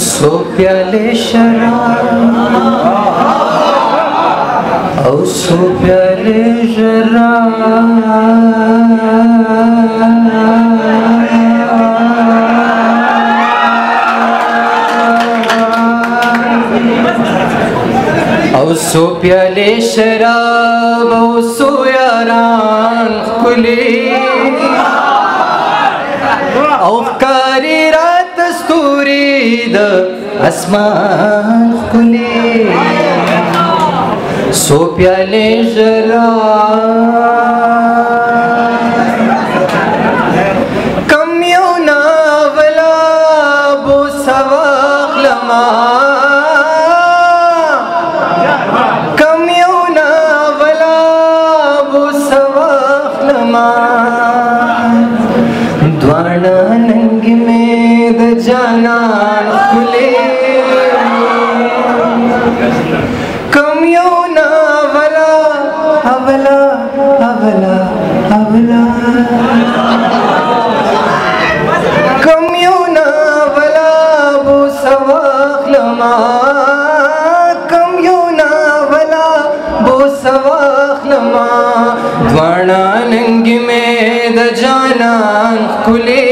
सो प्याले शराब औ सो प्याले शराब औ सो प्याले शराब औ सो यारान खुली औ कारी रात स्तूरी द आसमान खुले सो प्याले शराब कम यू ना वला बो सवाख लमा कम यू ना वला बो सवाख लमा द्वाना नंग में द जानान खुले कम यू ना वला अवला अवला अवला कम यू ना वला बो सवाख लमा कम यू ना वला बो सवाख लमा द्वाना नंग में द जानान खुले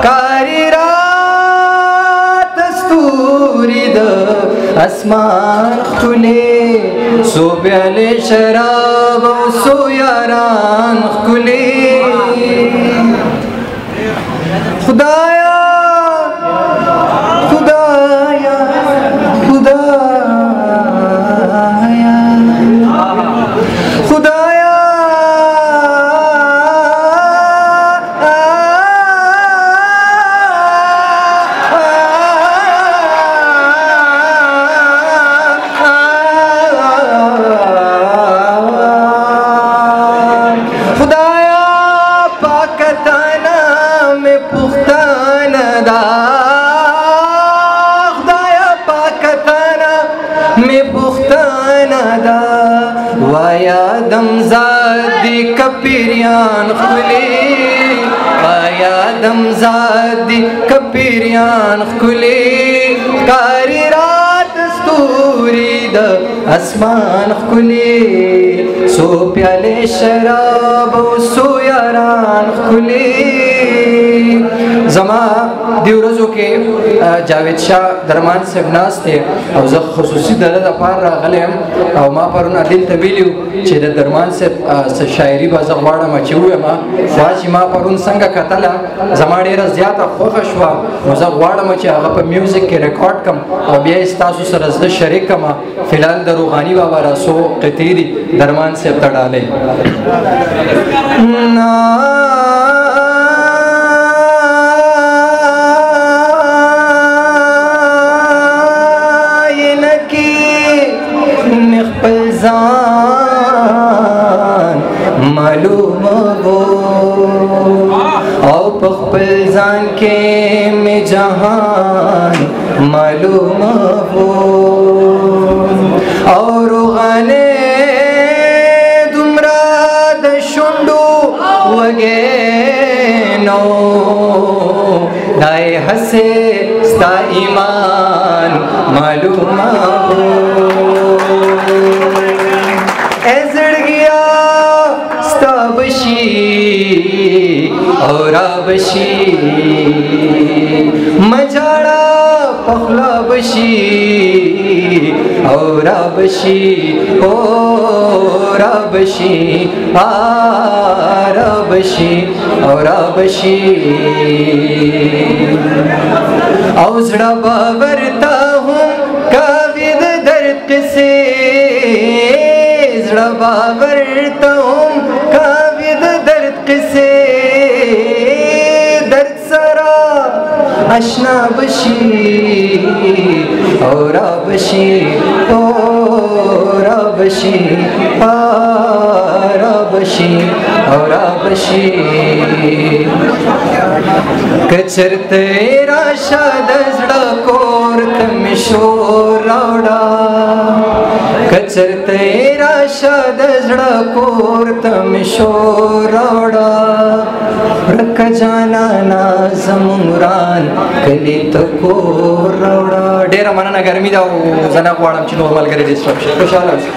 कारी रात स्तूरी द आसमान खुले सो प्याले शराब सो यारान खुले खुदाया खुदाया खुदाया खुदाया वाया दमजादी कपिरियान खुले वाया दमजादी कपिरियान खुले कारी रात स्तूरी द आसमान खुले सो प्याले शराब सो यारान खुले जमा दिवरजो के जावेद शाह दरमान से नास थे और ज़ खसूसी दर्द अपार रागलेम और माँ पर उन अदिल तबीलियो चेद दरमान से शायरी बाज़ वाड़ा मचुए माँ वाची माँ पर उन संग कतला जमाने रज़ ज़्यादा ख़ुशवा मुझे वाड़ा मचे आगा पर म्यूज़िक के रिकॉर्ड कम और बिया इस्तासु सरज़ शरीक कमा फ़िलहाल दरुगानी बाबा रसो क़तीरी दरमान से अब डाले मालूम वो और पख्पलजान के में जहान मालूम वो और गाने दुमरा दशुंडू वगे नो दाए हसे स्ता ईमान मालूम वो और बशी मजाड़ा पखला बशी और बशी और बशी बशी और बशी औजड़ा बावरता हूँ काविद दर्द से जड़ा बावरता हूँ काविद दर्द से अशना बशी और बशी رابشي رابشي او رابشي کچرته راشه د زړه کور ته مې شور راوړه کچرته راشه د زړه کور ته مې شور راوړه ورک جانانا زمونږ وران کلي ته کور راوړه. ډېره مننه ګرمي ده او زه نه غواړم چې نور ملګري ډسټرب شي. خوشحاله اوسئ.